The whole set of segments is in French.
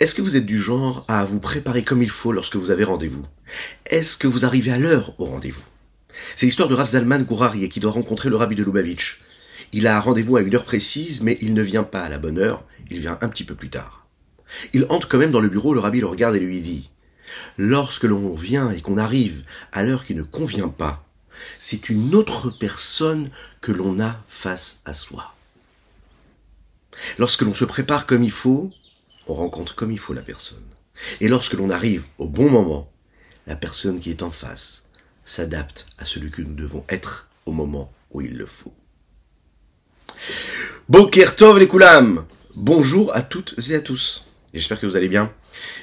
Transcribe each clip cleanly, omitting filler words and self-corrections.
Est-ce que vous êtes du genre à vous préparer comme il faut lorsque vous avez rendez-vous? Est-ce que vous arrivez à l'heure au rendez-vous? C'est l'histoire de Rav Zalman Gourarié qui doit rencontrer le rabbi de Lubavitch. Il a un rendez-vous à une heure précise, mais il ne vient pas à la bonne heure, il vient un petit peu plus tard. Il entre quand même dans le bureau, le rabbi le regarde et lui dit « Lorsque l'on vient et qu'on arrive à l'heure qui ne convient pas, c'est une autre personne que l'on a face à soi. Lorsque l'on se prépare comme il faut, on rencontre comme il faut la personne. Et lorsque l'on arrive au bon moment, la personne qui est en face s'adapte à celui que nous devons être au moment où il le faut. » Boker Tov les Koulam. Bonjour à toutes et à tous. J'espère que vous allez bien.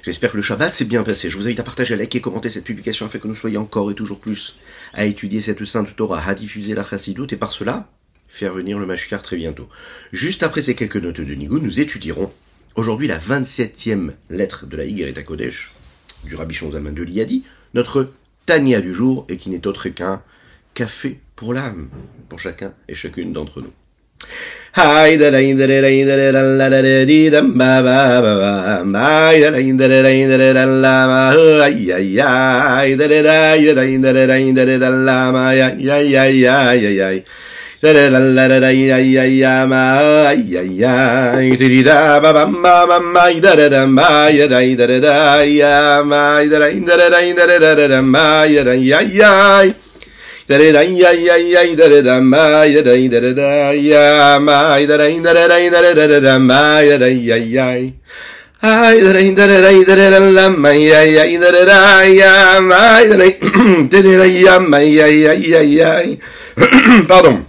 J'espère que le Shabbat s'est bien passé. Je vous invite à partager, à liker et commenter cette publication afin que nous soyons encore et toujours plus à étudier cette sainte Torah, à diffuser la Chassidoute et par cela, faire venir le Mashiach très bientôt. Juste après ces quelques notes de Nigoud, nous étudierons aujourd'hui la 27e lettre de la Igeret HaKodesh du Rabbi Shimon Zalman de Liadi, notre Tania du jour, et qui n'est autre qu'un café pour l'âme, pour chacun et chacune d'entre nous. Pardon.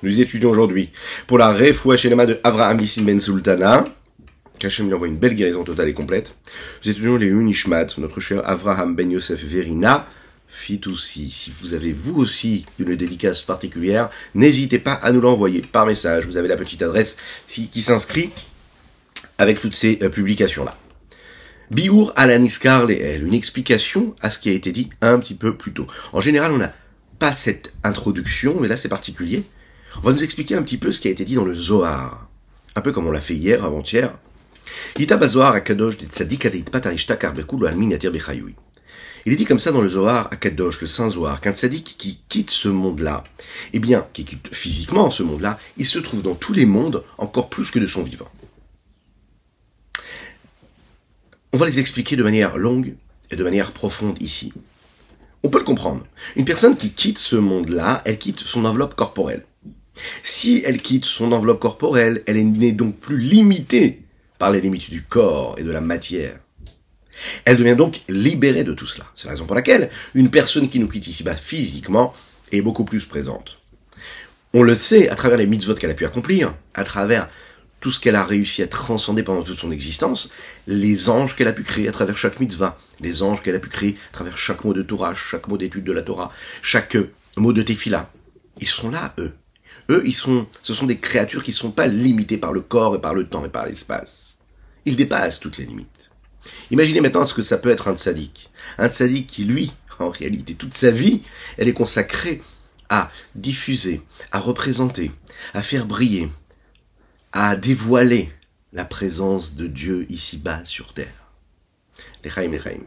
Nous étudions aujourd'hui pour la Refoua Shelema de Avraham Nissim Ben Sultana, qu'Hachem lui envoie une belle guérison totale et complète. Nous étudions les Unishmat, notre cher Avraham Ben Yosef Verina, fit aussi. Si vous avez vous aussi une dédicace particulière, n'hésitez pas à nous l'envoyer par message. Vous avez la petite adresse qui s'inscrit avec toutes ces publications-là. Biour Alaniskar Leel, une explication à ce qui a été dit un petit peu plus tôt. En général, on n'a pas cette introduction, mais là c'est particulier. On va nous expliquer un petit peu ce qui a été dit dans le Zohar. Un peu comme on l'a fait hier, avant-hier. Il est dit comme ça dans le Zohar à Kadosh, le Saint Zohar, qu'un tzaddik qui quitte ce monde-là, eh bien, qui quitte physiquement ce monde-là, il se trouve dans tous les mondes, encore plus que de son vivant. On va les expliquer de manière longue et de manière profonde ici. On peut le comprendre. Une personne qui quitte ce monde-là, elle quitte son enveloppe corporelle. Si elle quitte son enveloppe corporelle, elle n'est donc plus limitée par les limites du corps et de la matière. Elle devient donc libérée de tout cela. C'est la raison pour laquelle une personne qui nous quitte ici-bas physiquement est beaucoup plus présente. On le sait à travers les mitzvot qu'elle a pu accomplir, à travers tout ce qu'elle a réussi à transcender pendant toute son existence, les anges qu'elle a pu créer à travers chaque mitzvah, les anges qu'elle a pu créer à travers chaque mot de Torah, chaque mot d'étude de la Torah, chaque mot de Tefila. Ils sont là, eux. Eux, ce sont des créatures qui ne sont pas limitées par le corps et par le temps et par l'espace. Ils dépassent toutes les limites. Imaginez maintenant ce que ça peut être un tzaddik. Un tzaddik qui, lui, en réalité, toute sa vie, elle est consacrée à diffuser, à représenter, à faire briller, à dévoiler la présence de Dieu ici-bas sur terre. L'Echaim, l'Echaim.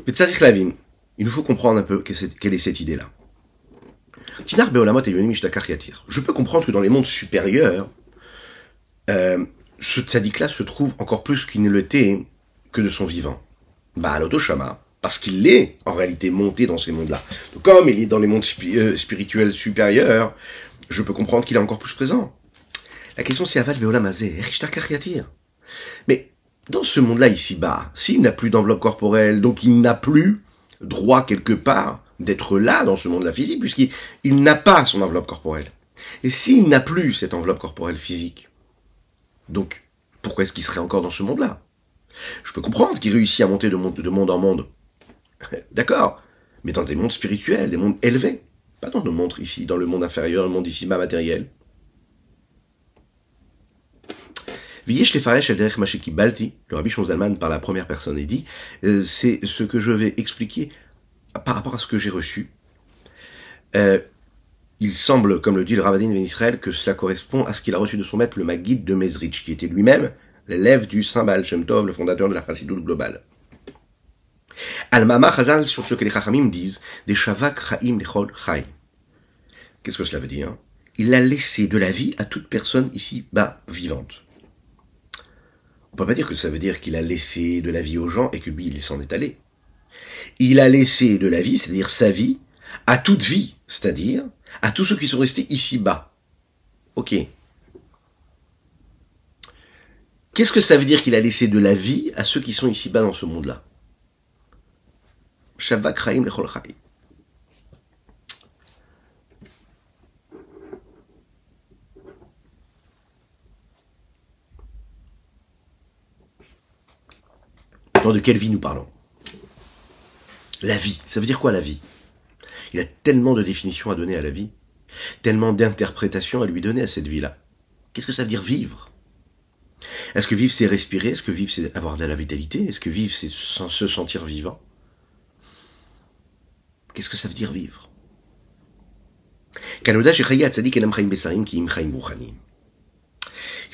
Tzarich Lavin, il nous faut comprendre un peu quelle est cette idée-là. Tinar beolamot elyonim ishtakar yatir. Je peux comprendre que dans les mondes supérieurs, ce tzaddik-là se trouve encore plus qu'il ne l'était que de son vivant. Baal Otoshama, parce qu'il est en réalité monté dans ces mondes-là. Donc comme il est dans les mondes spirituels supérieurs, je peux comprendre qu'il est encore plus présent. La question c'est aval beolamazé, ishtakar yatir. Mais dans ce monde-là ici-bas, s'il n'a plus d'enveloppe corporelle, donc il n'a plus droit quelque part d'être là dans ce monde-là physique, puisqu'il n'a pas son enveloppe corporelle. Et s'il n'a plus cette enveloppe corporelle physique, donc pourquoi est-ce qu'il serait encore dans ce monde-là? Je peux comprendre qu'il réussit à monter de monde en monde. D'accord, mais dans des mondes spirituels, des mondes élevés. Pas dans le monde ici, dans le monde inférieur, le monde ici-bas matériel. Le Rabbi Shlomo Zalman par la première personne et dit, c'est ce que je vais expliquer par rapport à ce que j'ai reçu. Il semble, comme le dit le Ravadin Ben Israël, que cela correspond à ce qu'il a reçu de son maître, le Maguide de Mezrich, qui était lui-même l'élève du Saint Baal Shem Tov, le fondateur de la Chassidoute globale. Al-Mama Chazal sur ce que les Chachamim disent, des Shavak Chaim Lechol Chai. Qu'est-ce que cela veut dire? Il a laissé de la vie à toute personne ici-bas vivante. On peut pas dire que ça veut dire qu'il a laissé de la vie aux gens et que lui, il s'en est allé. Il a laissé de la vie, c'est-à-dire sa vie, à toute vie, c'est-à-dire à tous ceux qui sont restés ici-bas. Ok. Qu'est-ce que ça veut dire qu'il a laissé de la vie à ceux qui sont ici-bas dans ce monde-là? Shavak Chaim Lechol Chai. De quelle vie nous parlons? La vie. Ça veut dire quoi la vie? Il y a tellement de définitions à donner à la vie, tellement d'interprétations à lui donner à cette vie-là. Qu'est-ce que ça veut dire vivre? Est-ce que vivre c'est respirer? Est-ce que vivre c'est avoir de la vitalité? Est-ce que vivre c'est se sentir vivant? Qu'est-ce que ça veut dire vivre? Il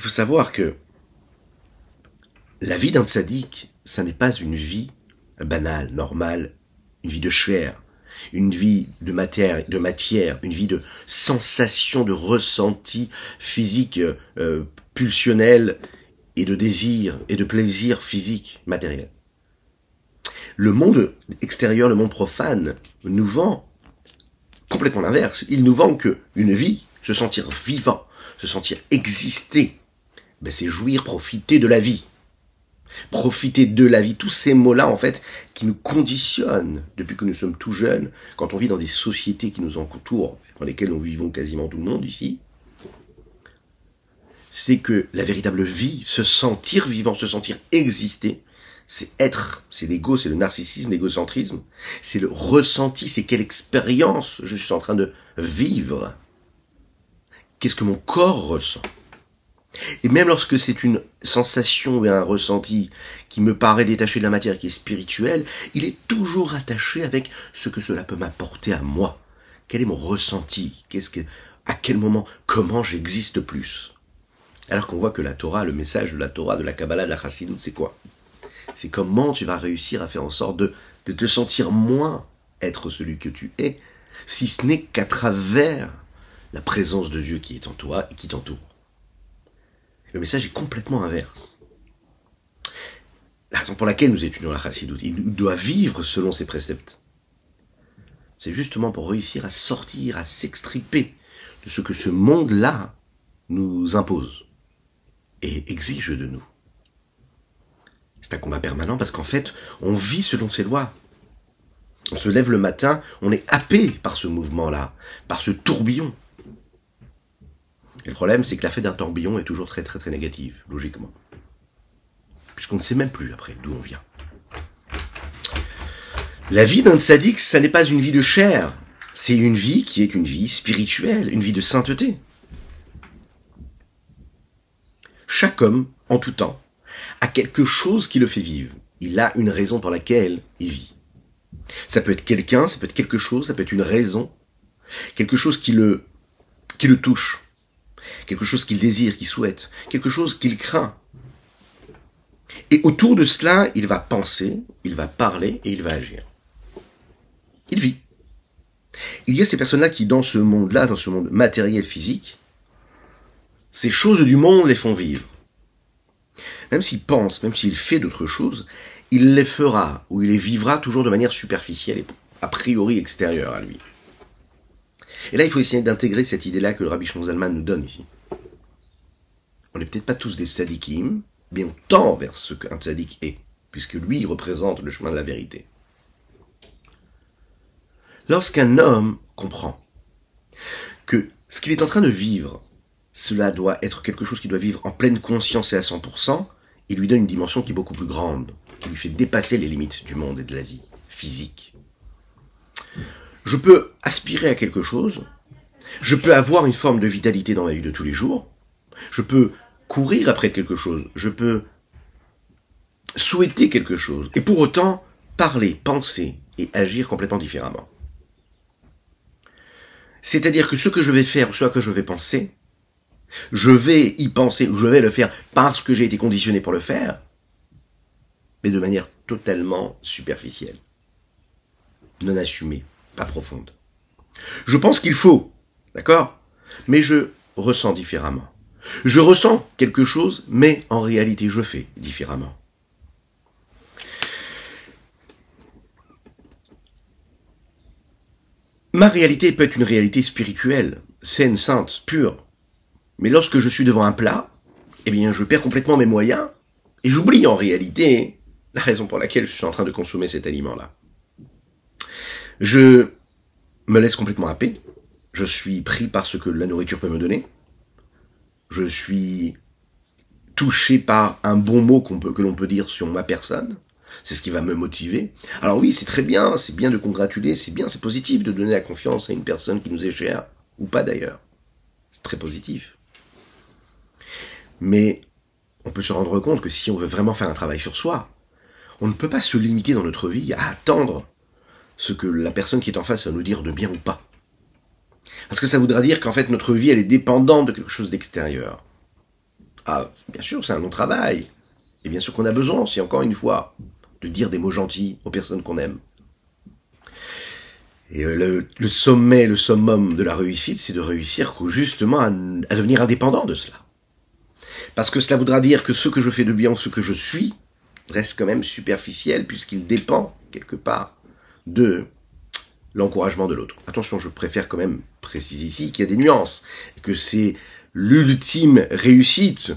faut savoir que la vie d'un tzaddik, ça n'est pas une vie banale, normale, une vie de chair, une vie de matière, une vie de sensation, de ressenti physique, pulsionnel, et de désir, et de plaisir physique, matériel. Le monde extérieur, le monde profane, nous vend complètement l'inverse. Il nous vend que une vie, se sentir vivant, se sentir exister, ben c'est jouir, profiter de la vie. Profiter de la vie, tous ces mots-là, en fait, qui nous conditionnent depuis que nous sommes tout jeunes, quand on vit dans des sociétés qui nous entourent, dans lesquelles nous vivons quasiment tout le monde ici, c'est que la véritable vie, se sentir vivant, se sentir exister, c'est être, c'est l'ego, c'est le narcissisme, l'égocentrisme, c'est le ressenti, c'est quelle expérience je suis en train de vivre. Qu'est-ce que mon corps ressent? Et même lorsque c'est une sensation et un ressenti qui me paraît détaché de la matière, qui est spirituel, il est toujours attaché avec ce que cela peut m'apporter à moi. Quel est mon ressenti? À quel moment? Comment j'existe plus? Alors qu'on voit que la Torah, le message de la Torah, de la Kabbalah, de la Chassidoute, c'est quoi? C'est comment tu vas réussir à faire en sorte de te sentir moins être celui que tu es, si ce n'est qu'à travers la présence de Dieu qui est en toi et qui t'entoure. Le message est complètement inverse. La raison pour laquelle nous étudions la Chassidoute, il doit vivre selon ses préceptes. C'est justement pour réussir à sortir, à s'extriper de ce que ce monde-là nous impose et exige de nous. C'est un combat permanent parce qu'en fait, on vit selon ses lois. On se lève le matin, on est happé par ce mouvement-là, par ce tourbillon. Et le problème, c'est que la fête d'un tourbillon est toujours très très très négative, logiquement. Puisqu'on ne sait même plus après d'où on vient. La vie d'un tzaddik, ça n'est pas une vie de chair. C'est une vie qui est une vie spirituelle, une vie de sainteté. Chaque homme, en tout temps, a quelque chose qui le fait vivre. Il a une raison pour laquelle il vit. Ça peut être quelqu'un, ça peut être quelque chose, ça peut être une raison, quelque chose qui le touche, quelque chose qu'il désire, qu'il souhaite, quelque chose qu'il craint. Et autour de cela, il va penser, il va parler et il va agir. Il vit. Il y a ces personnes-là qui, dans ce monde-là, dans ce monde matériel physique, ces choses du monde les font vivre. Même s'il pense, même s'il fait d'autres choses, il les fera, ou il les vivra toujours de manière superficielle et a priori extérieure à lui. Et là, il faut essayer d'intégrer cette idée-là que le Rabbi Shlomo Zalman nous donne ici. On n'est peut-être pas tous des tzadikim, mais on tend vers ce qu'un tzadik est, puisque lui représente le chemin de la vérité. Lorsqu'un homme comprend que ce qu'il est en train de vivre, cela doit être quelque chose qu'il doit vivre en pleine conscience et à 100%, il lui donne une dimension qui est beaucoup plus grande, qui lui fait dépasser les limites du monde et de la vie physique. Je peux aspirer à quelque chose, je peux avoir une forme de vitalité dans ma vie de tous les jours, je peux courir après quelque chose, je peux souhaiter quelque chose, et pour autant parler, penser et agir complètement différemment. C'est-à-dire que ce que je vais faire, ce à quoi je vais penser, je vais y penser, ou je vais le faire parce que j'ai été conditionné pour le faire, mais de manière totalement superficielle, non assumée, pas profonde. Je pense qu'il faut, d'accord, mais je ressens différemment. Je ressens quelque chose, mais en réalité je fais différemment. Ma réalité peut être une réalité spirituelle, saine, sainte, pure. Mais lorsque je suis devant un plat, eh bien je perds complètement mes moyens et j'oublie en réalité la raison pour laquelle je suis en train de consommer cet aliment-là. Je me laisse complètement happer, je suis pris par ce que la nourriture peut me donner, je suis touché par un bon mot que l'on peut dire sur ma personne, c'est ce qui va me motiver. Alors oui, c'est bien de congratuler, c'est bien, c'est positif de donner la confiance à une personne qui nous est chère, ou pas d'ailleurs. C'est très positif. Mais on peut se rendre compte que si on veut vraiment faire un travail sur soi, on ne peut pas se limiter dans notre vie à attendre ce que la personne qui est en face va nous dire de bien ou pas. Parce que ça voudra dire qu'en fait notre vie elle est dépendante de quelque chose d'extérieur. Ah, bien sûr, c'est un long travail. Et bien sûr qu'on a besoin aussi, encore une fois, de dire des mots gentils aux personnes qu'on aime. Et le sommet, le summum de la réussite, c'est de réussir justement à devenir indépendant de cela. Parce que cela voudra dire que ce que je fais de bien ou ce que je suis reste quand même superficiel puisqu'il dépend quelque part de l'encouragement de l'autre. Attention, je préfère quand même préciser ici qu'il y a des nuances, et que c'est l'ultime réussite.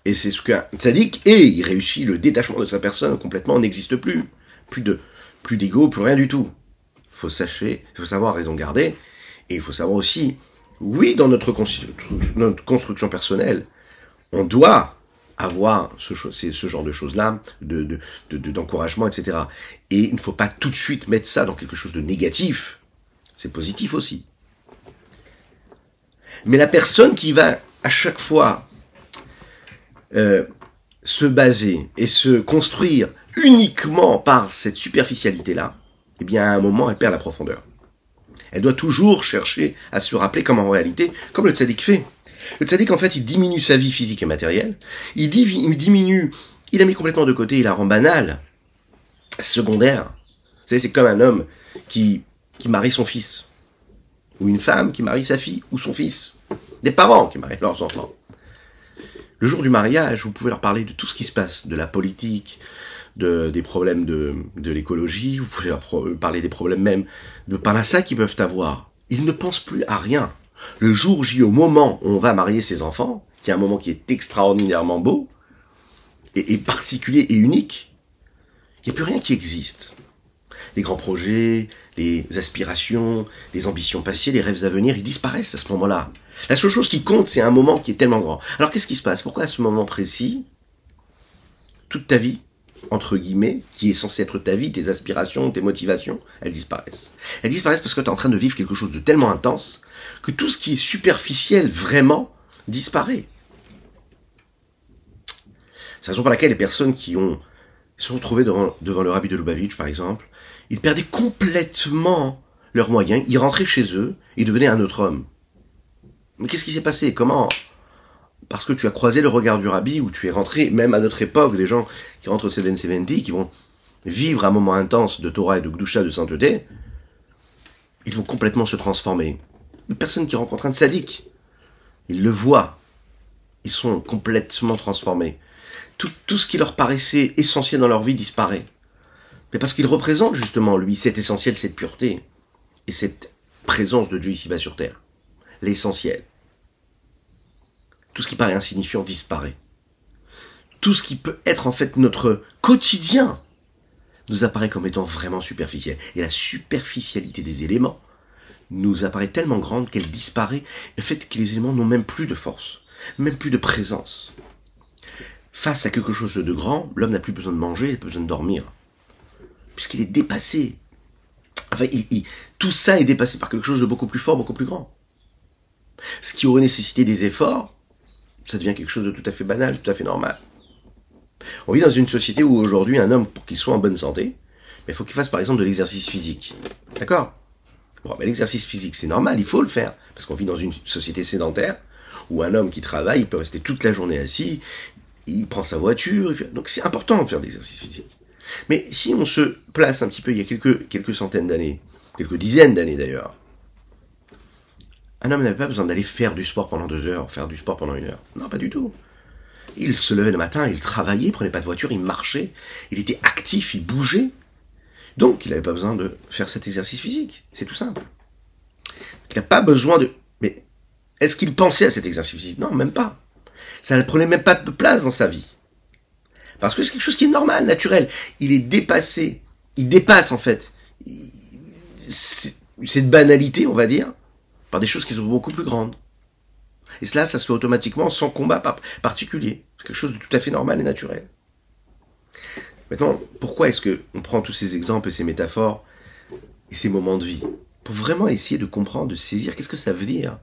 Et c'est ce qu'un tzaddik est, il réussit le détachement de sa personne complètement, on n'existe plus. Plus d'ego, plus rien du tout. Il faut savoir raison garder, et il faut savoir aussi, oui, dans notre construction personnelle, on doit avoir ce genre de choses-là, d'encouragement, etc. Et il ne faut pas tout de suite mettre ça dans quelque chose de négatif. C'est positif aussi. Mais la personne qui va à chaque fois se baser et se construire uniquement par cette superficialité-là, eh bien à un moment elle perd la profondeur. Elle doit toujours chercher à se rappeler comme en réalité, comme le tzaddik fait. Le tzaddik en fait il diminue sa vie physique et matérielle, il la met complètement de côté, il la rend banale, secondaire. Vous savez, c'est comme un homme qui marie son fils, ou une femme qui marie sa fille ou son fils, des parents qui marient leurs enfants. Le jour du mariage, vous pouvez leur parler de tout ce qui se passe, de la politique, des problèmes de l'écologie, vous pouvez leur parler des problèmes même de par la ça qu'ils peuvent avoir. Ils ne pensent plus à rien. Le jour J, au moment où on va marier ses enfants, qui est un moment qui est extraordinairement beau, et particulier et unique, il n'y a plus rien qui existe. Les grands projets, les aspirations, les ambitions passées, les rêves à venir, ils disparaissent à ce moment-là. La seule chose qui compte, c'est un moment qui est tellement grand. Alors qu'est-ce qui se passe? Pourquoi à ce moment précis, toute ta vie, entre guillemets, qui est censée être ta vie, tes aspirations, tes motivations, elles disparaissent. Elles disparaissent parce que tu es en train de vivre quelque chose de tellement intense que tout ce qui est superficiel, vraiment, disparaît. C'est la raison pour laquelle les personnes qui se sont retrouvées devant le rabbi de Lubavitch, par exemple, ils perdaient complètement leurs moyens, ils rentraient chez eux, ils devenaient un autre homme. Mais qu'est-ce qui s'est passé? Comment? Parce que tu as croisé le regard du rabbi, ou tu es rentré, même à notre époque, des gens qui rentrent au 770, qui vont vivre un moment intense de Torah et de Gdusha, de sainteté, ils vont complètement se transformer. Une personne qui rencontre un tzaddik, ils le voient, ils sont complètement transformés. Tout ce qui leur paraissait essentiel dans leur vie disparaît. Mais parce qu'il représente justement, lui, cet essentiel, cette pureté, et cette présence de Dieu ici-bas sur terre. L'essentiel. Tout ce qui paraît insignifiant disparaît. Tout ce qui peut être en fait notre quotidien nous apparaît comme étant vraiment superficiel. Et la superficialité des éléments nous apparaît tellement grande qu'elle disparaît, et fait que les éléments n'ont même plus de force, même plus de présence. Face à quelque chose de grand, l'homme n'a plus besoin de manger, il n'a plus besoin de dormir, puisqu'il est dépassé. Enfin, tout ça est dépassé par quelque chose de beaucoup plus fort, beaucoup plus grand. Ce qui aurait nécessité des efforts, ça devient quelque chose de tout à fait banal, tout à fait normal. On vit dans une société où aujourd'hui, un homme, pour qu'il soit en bonne santé, il faut qu'il fasse par exemple de l'exercice physique. D'accord ? Bon, ben, l'exercice physique, c'est normal, il faut le faire, parce qu'on vit dans une société sédentaire, où un homme qui travaille, il peut rester toute la journée assis, il prend sa voiture, donc c'est important de faire de l'exercice physique. Mais si on se place un petit peu, il y a quelques centaines d'années, quelques dizaines d'années d'ailleurs, un homme n'avait pas besoin d'aller faire du sport pendant 2 heures, faire du sport pendant 1 heure. Non, pas du tout. Il se levait le matin, il travaillait, il prenait pas de voiture, il marchait, il était actif, il bougeait. Donc, il n'avait pas besoin de faire cet exercice physique. C'est tout simple. Il n'a pas besoin de... Mais est-ce qu'il pensait à cet exercice physique? Non, même pas. Ça ne prenait même pas de place dans sa vie. Parce que c'est quelque chose qui est normal, naturel. Il est dépassé. Il dépasse, en fait, cette banalité, on va dire, par des choses qui sont beaucoup plus grandes. Et cela, ça se fait automatiquement sans combat particulier. C'est quelque chose de tout à fait normal et naturel. Maintenant, pourquoi est-ce qu'on prend tous ces exemples et ces métaphores et ces moments de vie? Pour vraiment essayer de comprendre, de saisir, qu'est-ce que ça veut dire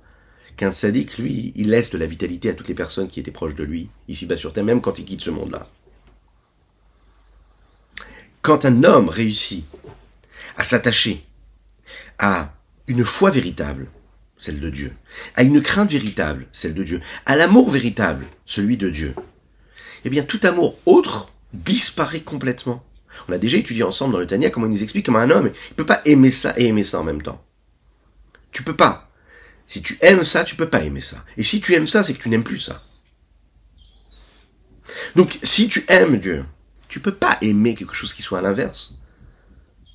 qu'un tzaddik, lui, il laisse de la vitalité à toutes les personnes qui étaient proches de lui, ici-bas sur terre, même quand il quitte ce monde-là. Quand un homme réussit à s'attacher à une foi véritable, celle de Dieu, à une crainte véritable, celle de Dieu, à l'amour véritable, celui de Dieu, eh bien tout amour autre disparaît complètement. On a déjà étudié ensemble dans le Tanya comment il nous explique comment un homme il peut pas aimer ça et aimer ça en même temps. Tu peux pas. Si tu aimes ça, tu peux pas aimer ça. Et si tu aimes ça, c'est que tu n'aimes plus ça. Donc si tu aimes Dieu, tu peux pas aimer quelque chose qui soit à l'inverse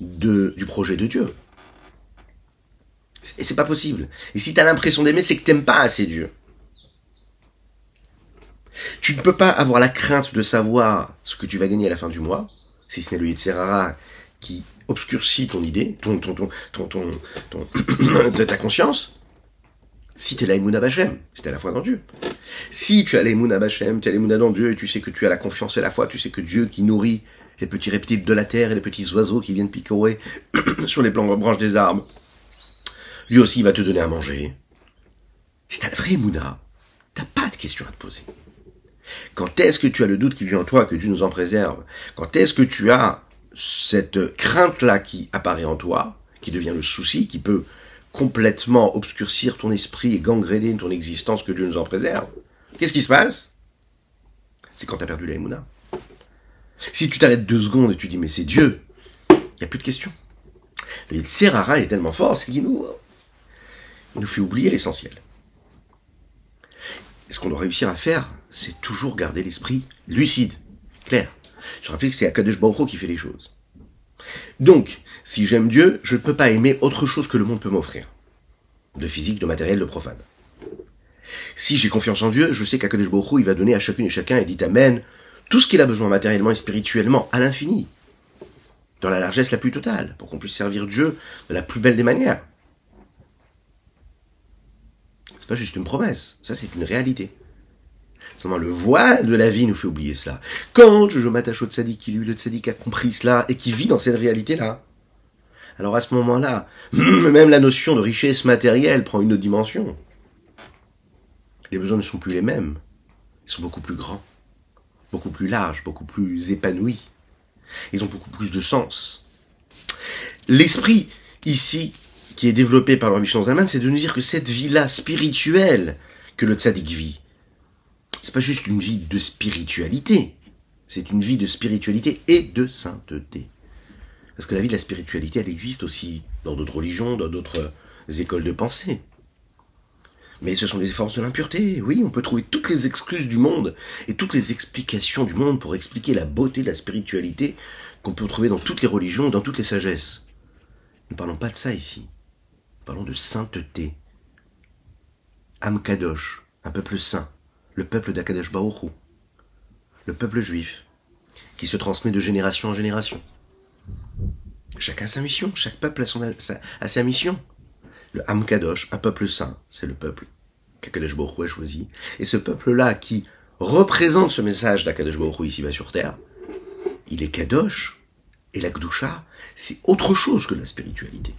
du projet de Dieu. Et c'est pas possible. Et si tu as l'impression d'aimer, c'est que t'aimes pas assez Dieu. Tu ne peux pas avoir la crainte de savoir ce que tu vas gagner à la fin du mois, si ce n'est le Yetzer Hara qui obscurcit ton idée, de ta conscience, si tu es la Emouna Bachem, si tu as la foi dans Dieu. Si tu as l'Emouna Bachem, tu as l'Emouna dans Dieu, et tu sais que tu as la confiance et la foi, tu sais que Dieu qui nourrit les petits reptiles de la terre et les petits oiseaux qui viennent picorer sur les branches des arbres, lui aussi il va te donner à manger. Si tu as la vraie Emouna, t'as pas de questions à te poser. Quand est-ce que tu as le doute qui vient en toi, que Dieu nous en préserve? Quand est-ce que tu as cette crainte-là qui apparaît en toi, qui devient le souci, qui peut complètement obscurcir ton esprit et gangréner ton existence, que Dieu nous en préserve? Qu'est-ce qui se passe? C'est quand tu as perdu la Emouna. Si tu t'arrêtes 2 secondes et tu dis mais c'est Dieu, il n'y a plus de questions. Le Yetzer Hara est tellement fort, c'est qu'il nous fait oublier l'essentiel. Et ce qu'on doit réussir à faire, c'est toujours garder l'esprit lucide, clair. Je rappelle que c'est Akadosh Baruch Hu qui fait les choses. Donc, si j'aime Dieu, je ne peux pas aimer autre chose que le monde peut m'offrir. De physique, de matériel, de profane. Si j'ai confiance en Dieu, je sais qu'Akadosh Baruch Hu, il va donner à chacune et chacun, et dit Amen, tout ce qu'il a besoin matériellement et spirituellement, à l'infini. Dans la largesse la plus totale, pour qu'on puisse servir Dieu de la plus belle des manières. C'est pas juste une promesse, ça c'est une réalité. Seulement le voile de la vie nous fait oublier cela. Quand je m'attache au tzaddik, qui lui, le tzaddik a compris cela et qui vit dans cette réalité-là, alors à ce moment-là, même la notion de richesse matérielle prend une autre dimension. Les besoins ne sont plus les mêmes. Ils sont beaucoup plus grands, beaucoup plus larges, beaucoup plus épanouis. Ils ont beaucoup plus de sens. L'esprit, ici, qui est développé par le Rabbi Shlomo Zalman, c'est de nous dire que cette vie-là spirituelle que le tzaddik vit, c'est pas juste une vie de spiritualité, c'est une vie de spiritualité et de sainteté. Parce que la vie de la spiritualité, elle existe aussi dans d'autres religions, dans d'autres écoles de pensée. Mais ce sont les forces de l'impureté. Oui, on peut trouver toutes les excuses du monde et toutes les explications du monde pour expliquer la beauté de la spiritualité qu'on peut trouver dans toutes les religions, dans toutes les sagesses. Nous ne parlons pas de ça ici. Nous parlons de sainteté. Am Kadosh, un peuple saint, le peuple d'Akadosh Baruch Hu, le peuple juif, qui se transmet de génération en génération. Chacun a sa mission, chaque peuple a sa mission. le Am Kadosh, un peuple saint, c'est le peuple qu'Akadosh Baruch Hu a choisi. Et ce peuple-là qui représente ce message d'Akadosh Baruch Hu ici-bas sur terre, il est Kadosh, et la Gdusha, c'est autre chose que la spiritualité.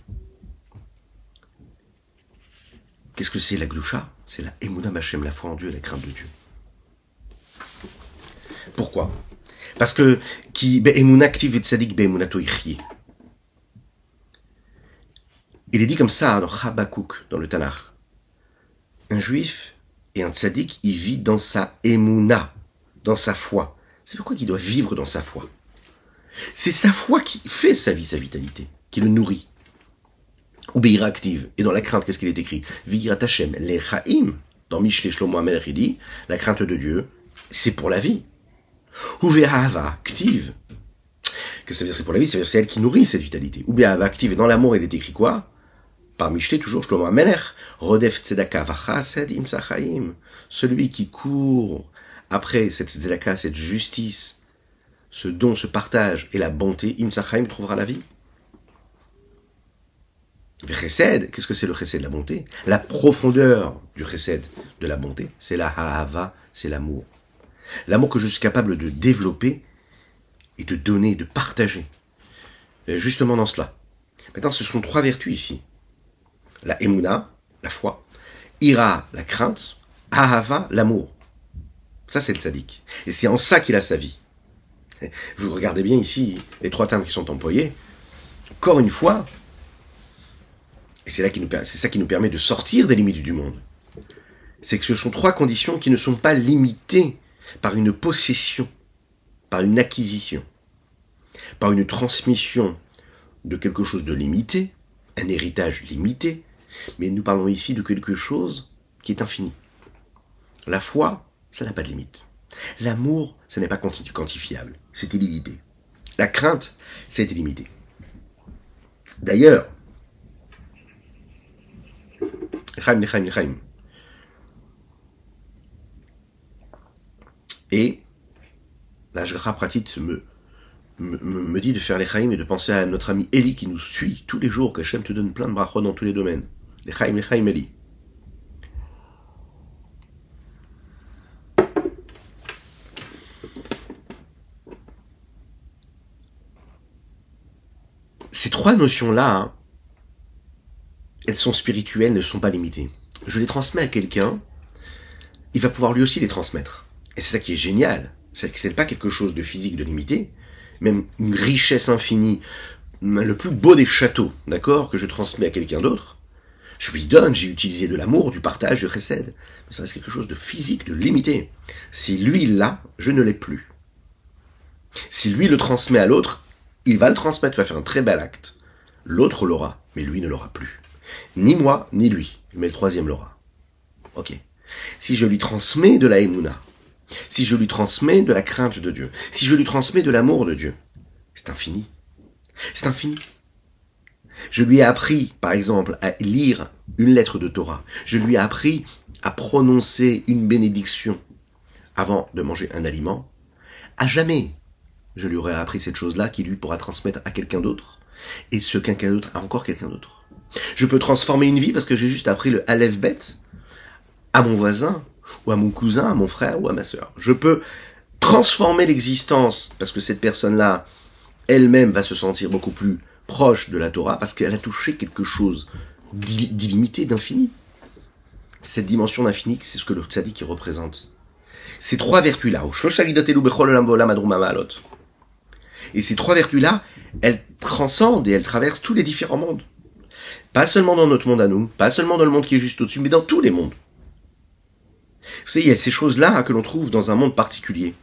Qu'est-ce que c'est la Gdusha? C'est la Emunah B'Hashem, la foi en Dieu et la crainte de Dieu. Pourquoi? Parce que qui Be'emunah ktiv tzadik be'emunato yichye. Il est dit comme ça dans Habakkuk, dans le Tanakh. Un juif et un tzaddik, il vit dans sa Emunah, dans sa foi. C'est pourquoi il doit vivre dans sa foi. C'est sa foi qui fait sa vie, sa vitalité, qui le nourrit. Ou Be'ira active. Et dans la crainte, qu'est-ce qu'il est écrit? V'yirat Hashem lechaim. Dans Mishlei Shlomo HaMelech, il dit, la crainte de Dieu, c'est pour la vie. Ou Ve'ahava active. Qu'est-ce que ça veut dire? C'est pour la vie, ça veut dire c'est elle qui nourrit cette vitalité. Ou Be'ahava active. Et dans l'amour, il est écrit quoi? Par Mishlei, toujours Shlomo HaMelech. Rodef tzedaka v'chased im sachaim. Celui qui court après cette tzedaka, cette justice, ce don, ce partage et la bonté, im sachaim trouvera la vie. Chesed, qu'est-ce que c'est le chesed, la bonté? La profondeur du chesed, de la bonté, c'est la ha'ava, c'est l'amour. L'amour que je suis capable de développer et de donner, de partager. Et justement dans cela. Maintenant, ce sont trois vertus ici. La emuna, la foi. Ira, la crainte. Ahava, l'amour. Ça, c'est le tzaddik. Et c'est en ça qu'il a sa vie. Vous regardez bien ici les trois termes qui sont employés. Encore une fois, et c'est ça qui nous permet de sortir des limites du monde. C'est que ce sont trois conditions qui ne sont pas limitées par une possession, par une acquisition, par une transmission de quelque chose de limité, un héritage limité, mais nous parlons ici de quelque chose qui est infini. La foi, ça n'a pas de limite. L'amour, ça n'est pas quantifiable, c'est illimité. La crainte, c'est illimité. D'ailleurs, L'chaim. Et la Shgacha Pratit me dit de faire l'chaim et de penser à notre ami Eli qui nous suit tous les jours, que Hashem te donne plein de brachot dans tous les domaines. L'chaim Eli. Ces trois notions-là, elles sont spirituelles, ne sont pas limitées. Je les transmets à quelqu'un, il va pouvoir lui aussi les transmettre. Et c'est ça qui est génial, c'est que c'est pas quelque chose de physique, de limité, même une richesse infinie, le plus beau des châteaux, d'accord, que je transmets à quelqu'un d'autre, je lui donne, j'ai utilisé de l'amour, du partage, du chesed, mais ça reste quelque chose de physique, de limité. Si lui l'a, je ne l'ai plus. Si lui le transmet à l'autre, il va le transmettre, va faire un très bel acte. L'autre l'aura, mais lui ne l'aura plus. Ni moi, ni lui, mais le troisième l'aura. Ok. Si je lui transmets de la Emouna, si je lui transmets de la crainte de Dieu, si je lui transmets de l'amour de Dieu, c'est infini. C'est infini. Je lui ai appris, par exemple, à lire une lettre de Torah. Je lui ai appris à prononcer une bénédiction avant de manger un aliment. À jamais, je lui aurais appris cette chose-là qui lui pourra transmettre à quelqu'un d'autre. Et ce quelqu'un d'autre à encore quelqu'un d'autre. Je peux transformer une vie parce que j'ai juste appris le Aleph Bet à mon voisin, ou à mon cousin, à mon frère, ou à ma sœur. Je peux transformer l'existence parce que cette personne-là, elle-même va se sentir beaucoup plus proche de la Torah parce qu'elle a touché quelque chose d'illimité, d'infini. Cette dimension d'infini, c'est ce que le tzaddik représente. Ces trois vertus-là, et ces trois vertus-là, elles transcendent et elles traversent tous les différents mondes. Pas seulement dans notre monde à nous, pas seulement dans le monde qui est juste au-dessus, mais dans tous les mondes. Vous savez, il y a ces choses-là que l'on trouve dans un monde particulier.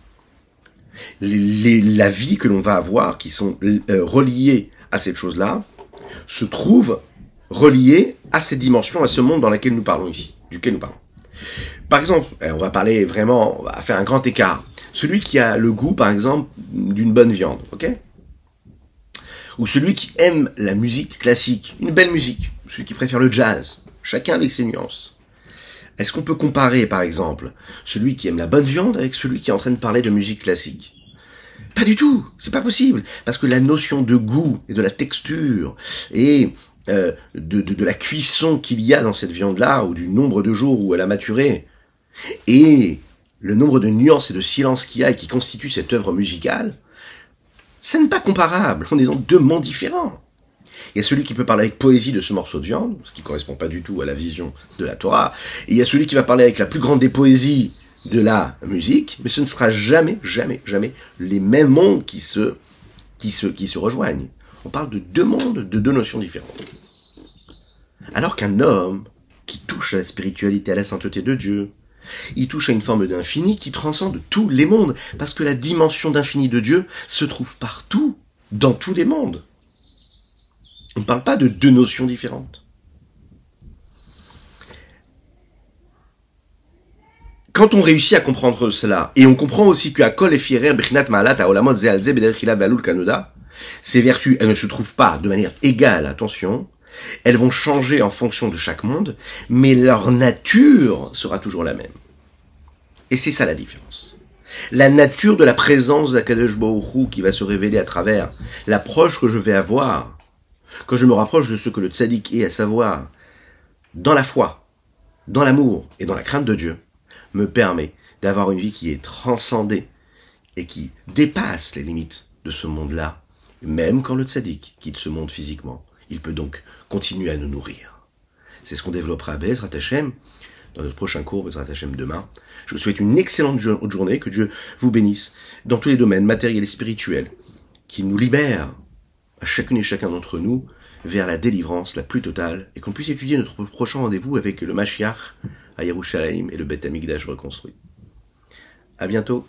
La vie que l'on va avoir, qui sont reliées à cette chose-là, se trouvent reliées à cette dimension, à ce monde dans lequel nous parlons ici, duquel nous parlons. Par exemple, on va parler vraiment, on va faire un grand écart. Celui qui a le goût, par exemple, d'une bonne viande, ok ? Ou celui qui aime la musique classique, une belle musique, celui qui préfère le jazz, chacun avec ses nuances. Est-ce qu'on peut comparer, par exemple, celui qui aime la bonne viande avec celui qui est en train de parler de musique classique ? Pas du tout, c'est pas possible, parce que la notion de goût et de la texture et de la cuisson qu'il y a dans cette viande-là, ou du nombre de jours où elle a maturé, et le nombre de nuances et de silences qu'il y a et qui constituent cette œuvre musicale, ça n'est pas comparable. On est dans deux mondes différents. Il y a celui qui peut parler avec poésie de ce morceau de viande, ce qui correspond pas du tout à la vision de la Torah, et il y a celui qui va parler avec la plus grande des poésies de la musique, mais ce ne sera jamais, jamais, jamais les mêmes mondes qui se rejoignent. On parle de deux mondes, de deux notions différentes. Alors qu'un homme qui touche à la spiritualité, à la sainteté de Dieu, il touche à une forme d'infini qui transcende tous les mondes, parce que la dimension d'infini de Dieu se trouve partout, dans tous les mondes. On ne parle pas de deux notions différentes. Quand on réussit à comprendre cela, et on comprend aussi que Akol et Fierer, Bechinat Maalat, Aolamot, Zealze, Bederchila, Ve'alul, Kanoda, ces vertus, elles ne se trouvent pas de manière égale, attention, elles vont changer en fonction de chaque monde, mais leur nature sera toujours la même. Et c'est ça la différence. La nature de la présence d'Akadosh Baruch Hu qui va se révéler à travers l'approche que je vais avoir, quand je me rapproche de ce que le tzaddik est, à savoir, dans la foi, dans l'amour et dans la crainte de Dieu, me permet d'avoir une vie qui est transcendée et qui dépasse les limites de ce monde-là, même quand le tzaddik quitte ce monde physiquement. Il peut donc continuer à nous nourrir. C'est ce qu'on développera à Bezrat Hashem, dans notre prochain cours, Bezrat Hashem demain. Je vous souhaite une excellente journée, que Dieu vous bénisse dans tous les domaines matériels et spirituels, qu'il nous libère à chacune et chacun d'entre nous vers la délivrance la plus totale, et qu'on puisse étudier notre prochain rendez-vous avec le Mashiach à Yerushalayim et le Beth Amikdash reconstruit. À bientôt.